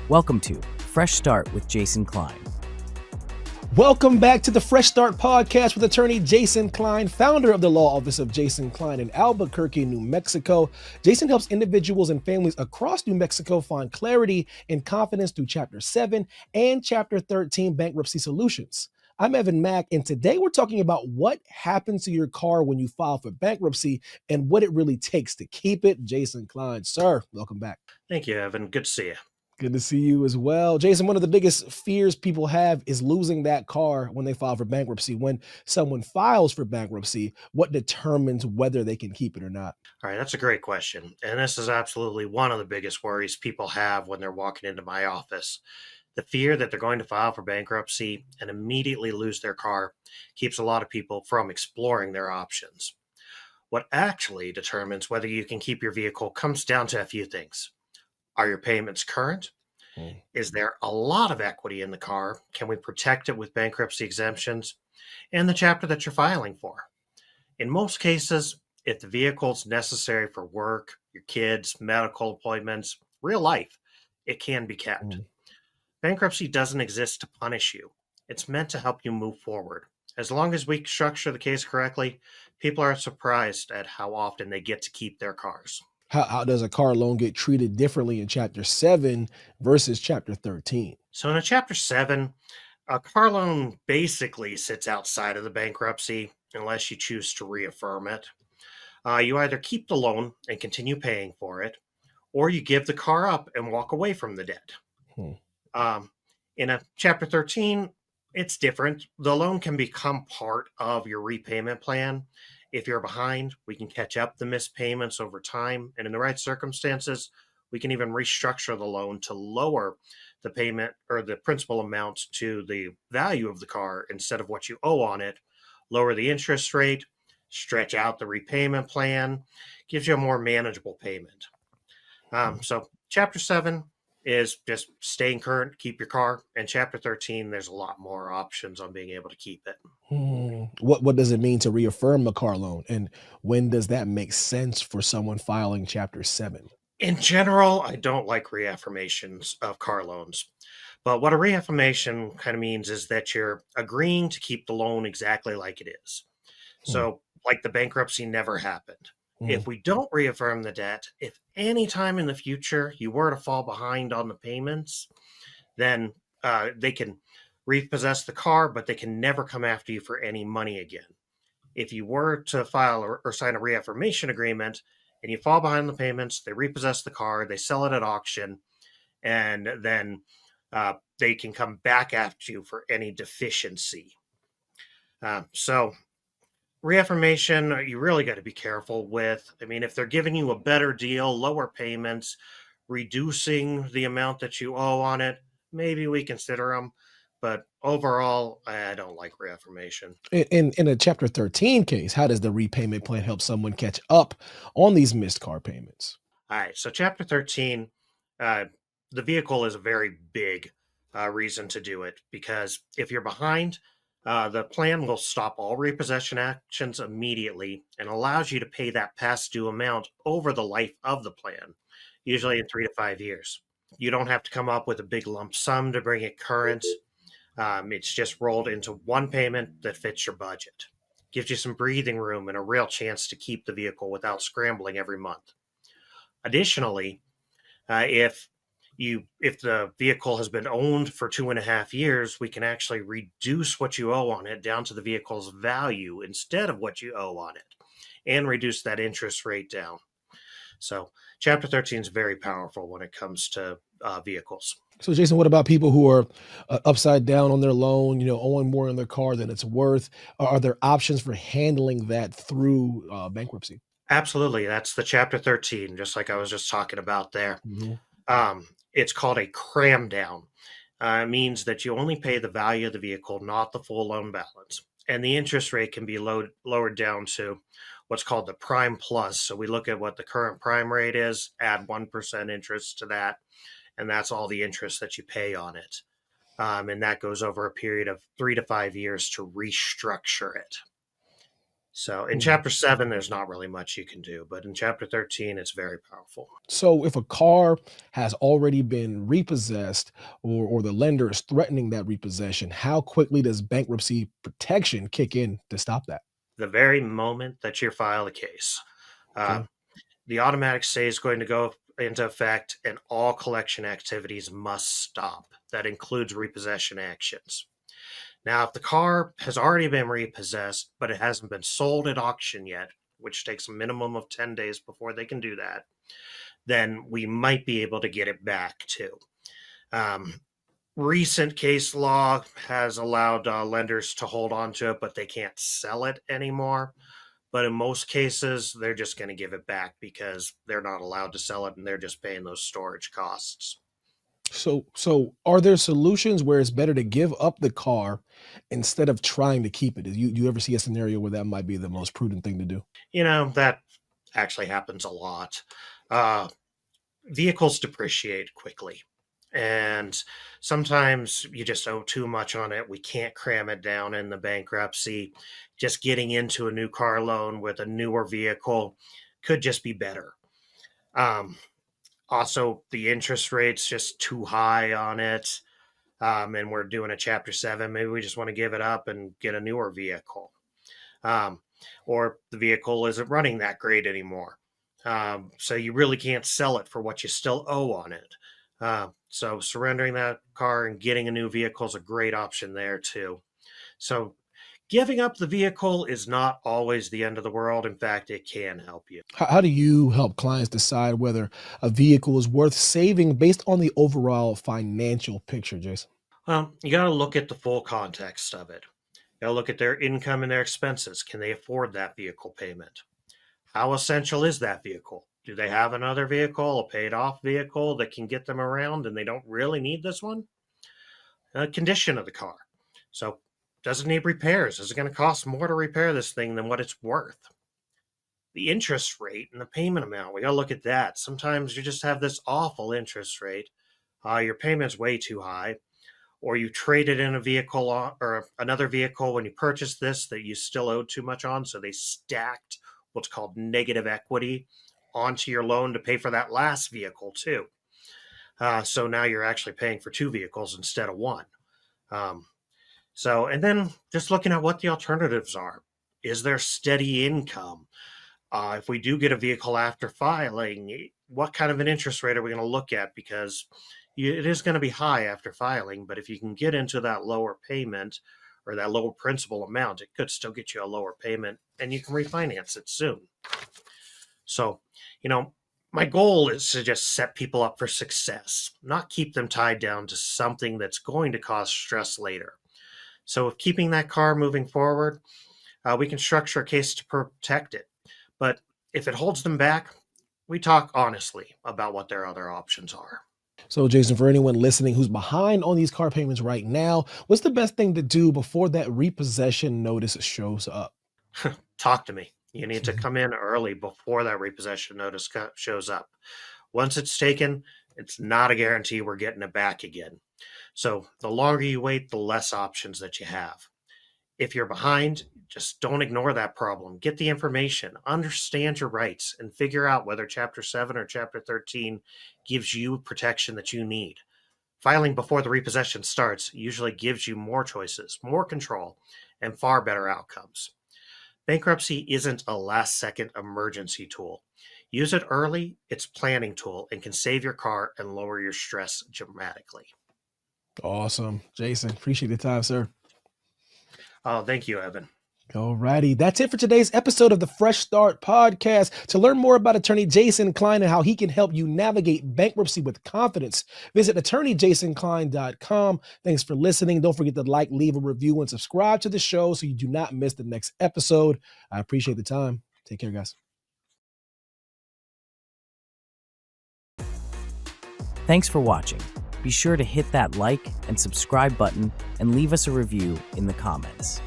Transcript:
Welcome to Fresh Start with Jason Cline. Welcome back to the Fresh Start podcast with attorney Jason Cline, founder of the law office of Jason Cline in Albuquerque, New Mexico. Jason helps individuals and families across New Mexico find clarity and confidence through Chapter 7 and Chapter 13 bankruptcy solutions. I'm Evan Mack, and today we're talking about what happens to your car when you file for bankruptcy and what it really takes to keep it. Jason Cline, sir, welcome back. Thank you, Evan. Good to see you. Good to see you as well. Jason, one of the biggest fears people have is losing that car when they file for bankruptcy. When someone files for bankruptcy, what determines whether they can keep it or not? All right, that's a great question. And this is absolutely one of the biggest worries people have when they're walking into my office. The fear that they're going to file for bankruptcy and immediately lose their car keeps a lot of people from exploring their options. What actually determines whether you can keep your vehicle comes down to a few things. Are your payments current? Is there a lot of equity in the car? Can we protect it with bankruptcy exemptions? And the chapter that you're filing for. In most cases, if the vehicle's necessary for work, your kids, medical appointments, real life, it can be kept. Bankruptcy doesn't exist to punish you. It's meant to help you move forward. As long as we structure the case correctly, people are surprised at how often they get to keep their cars. How does a car loan get treated differently in Chapter 7 versus Chapter 13? So in a Chapter 7, a car loan basically sits outside of the bankruptcy unless you choose to reaffirm it. You either keep the loan and continue paying for it, or you give the car up and walk away from the debt. In a Chapter 13, it's different. The loan can become part of your repayment plan. If you're behind, we can catch up the missed payments over time. And in the right circumstances, we can even restructure the loan to lower the payment or the principal amount to the value of the car instead of what you owe on it, lower the interest rate, stretch out the repayment plan, gives you a more manageable payment. So Chapter 7 is just staying current, keep your car. And Chapter 13, there's a lot more options on being able to keep it. What does it mean to reaffirm a car loan? And when does that make sense for someone filing Chapter 7? In general, I don't like reaffirmations of car loans. But what a reaffirmation kind of means is that you're agreeing to keep the loan exactly like it is. So like the bankruptcy never happened. If we don't reaffirm the debt, if any time in the future you were to fall behind on the payments, then they can repossess the car, but they can never come after you for any money again. If you were to file or sign a reaffirmation agreement and you fall behind the payments, they repossess the car, they sell it at auction, and then they can come back after you for any deficiency. So reaffirmation, you really got to be careful with. I mean, if they're giving you a better deal, lower payments, reducing the amount that you owe on it, maybe we consider them. But overall, I don't like reaffirmation. In a Chapter 13 case, how does the repayment plan help someone catch up on these missed car payments? All right, so Chapter 13, the vehicle is a very big reason to do it, because if you're behind, the plan will stop all repossession actions immediately and allows you to pay that past due amount over the life of the plan, usually in 3 to 5 years. You don't have to come up with a big lump sum to bring it current. It's just rolled into one payment that fits your budget. Gives you some breathing room and a real chance to keep the vehicle without scrambling every month. Additionally, if the vehicle has been owned for 2.5 years, we can actually reduce what you owe on it down to the vehicle's value instead of what you owe on it, and reduce that interest rate down. So Chapter 13 is very powerful when it comes to vehicles. So Jason, what about people who are upside down on their loan, owing more on their car than it's worth? Are there options for handling that through bankruptcy? Absolutely. That's the Chapter 13, just like I was just talking about there. It's called a cram down. It means that you only pay the value of the vehicle, not the full loan balance. And the interest rate can be lowered down to what's called the prime plus. So we look at what the current prime rate is, add 1% interest to that, and that's all the interest that you pay on it. And that goes over a period of 3 to 5 years to restructure it. So in Chapter 7, there's not really much you can do, but in Chapter 13, it's very powerful. So if a car has already been repossessed or the lender is threatening that repossession, how quickly does bankruptcy protection kick in to stop that? The very moment that you file a case, uh, Okay. the automatic stay is going to go into effect and all collection activities must stop. That includes repossession actions. Now, if the car has already been repossessed, but it hasn't been sold at auction yet, which takes a minimum of 10 days before they can do that, then we might be able to get it back too. Recent case law has allowed lenders to hold on to it, but they can't sell it anymore. But in most cases, they're just going to give it back because they're not allowed to sell it and they're just paying those storage costs. So are there solutions where it's better to give up the car instead of trying to keep it? Do you ever see a scenario where that might be the most prudent thing to do? That actually happens a lot. Uh, Vehicles depreciate quickly. And sometimes you just owe too much on it. We can't cram it down in the bankruptcy. Just getting into a new car loan with a newer vehicle could just be better. Um, Also, the interest rate's just too high on it. And we're doing a Chapter 7. Maybe we just want to give it up and get a newer vehicle. Um, or the vehicle isn't running that great anymore. So you really can't sell it for what you still owe on it. So surrendering that car and getting a new vehicle is a great option there too. So giving up the vehicle is not always the end of the world. In fact, it can help you. How do you help clients decide whether a vehicle is worth saving based on the overall financial picture, Jason? Well, you got to look at the full context of it. You got to look at their income and their expenses. Can they afford that vehicle payment? How essential is that vehicle? Do they have another vehicle, a paid off vehicle that can get them around and they don't really need this one? Condition of the car. So, does it need repairs? Is it going to cost more to repair this thing than what it's worth? The interest rate and the payment amount, we got to look at that. Sometimes you just have this awful interest rate. Your payment's way too high, or you traded in a vehicle or another vehicle when you purchased this that you still owed too much on. So they stacked what's called negative equity onto your loan to pay for that last vehicle too. So now you're actually paying for two vehicles instead of one. And then just looking at what the alternatives are. Is there steady income? If we do get a vehicle after filing, what kind of an interest rate are we going to look at? Because it is going to be high after filing, but if you can get into that lower payment or that lower principal amount, it could still get you a lower payment and you can refinance it soon. So, my goal is to just set people up for success, not keep them tied down to something that's going to cause stress later. So with keeping that car moving forward, we can structure a case to protect it. But if it holds them back, we talk honestly about what their other options are. So, Jason, for anyone listening who's behind on these car payments right now, what's the best thing to do before that repossession notice shows up? Talk to me. You need to come in early before that repossession notice shows up. Once it's taken, it's not a guarantee we're getting it back again. So the longer you wait, the less options that you have. If you're behind, just don't ignore that problem. Get the information, understand your rights, and figure out whether Chapter 7 or Chapter 13 gives you protection that you need. Filing before the repossession starts usually gives you more choices, more control, and far better outcomes. Bankruptcy isn't a last-second emergency tool. Use it early, it's a planning tool, and can save your car and lower your stress dramatically. Awesome. Jason, appreciate the time, sir. Oh, thank you, Evan. Alrighty, that's it for today's episode of the Fresh Start Podcast. To learn more about attorney Jason Cline and how he can help you navigate bankruptcy with confidence, visit attorneyjasoncline.com. Thanks for listening. Don't forget to like, leave a review, and subscribe to the show so you do not miss the next episode. I appreciate the time. Take care, guys. Thanks for watching. Be sure to hit that like and subscribe button and leave us a review in the comments.